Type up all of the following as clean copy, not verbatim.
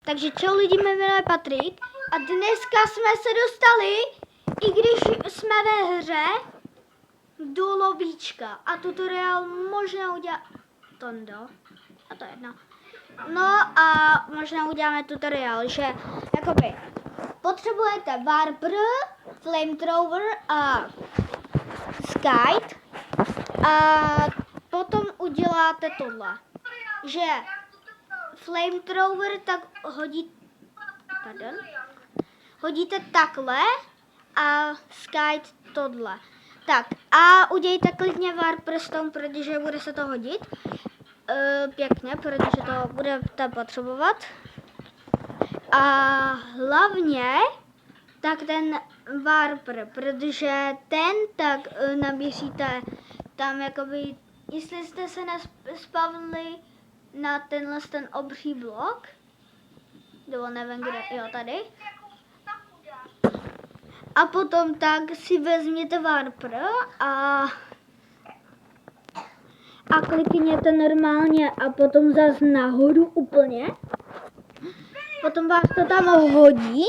Takže čau lidi, jmenuje Patrik a dneska jsme se dostali, i když jsme ve hře, do lobíčka a tutoriál možná udělat Tondo, a to je jedno. No a možná uděláme tutoriál, že jakoby potřebujete Warper, Flamethrower a Skite a potom uděláte tohle, že Flamethrower tak hodíte takhle a Skite tohle. Tak a udějte klidně Warper Stone, protože bude se to hodit. Pěkně, protože to budete potřebovat. A hlavně tak ten Warper, protože ten tak nabíříte tam jakoby, jestli jste se nespavili na ten obří blok, nebo nevím kde, jo tady. A potom tak si vezměte Warper a klikněte normálně a potom zase nahoru úplně. Potom vás to tam hodí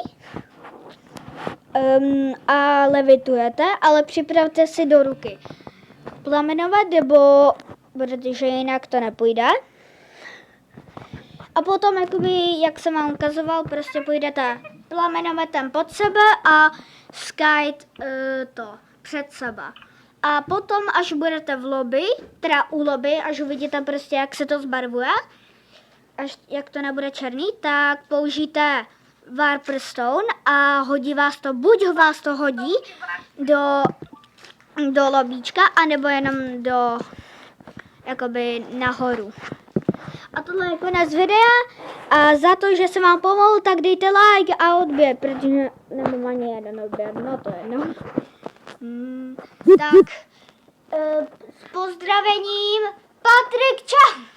a levitujete, ale připravte si do ruky plamenovat, nebo protože jinak to nepůjde. A potom, jakoby, jak jsem vám ukazoval, prostě půjdete plamenometem pod sebe a Skite to před sebe. A potom, až budete v lobby, teda u lobby, až uvidíte prostě, jak se to zbarvuje, až jak to nebude černý, tak použijte Warper Stone a hodí vás to, buď vás to hodí do lobíčka, anebo jenom do, jakoby nahoru. A tohle je konec videa a za to, že jsem vám pomohl, tak dejte like a odběr, protože nemám ani jeden odběr, no to je no. Tak, s pozdravením, Patrik, čau!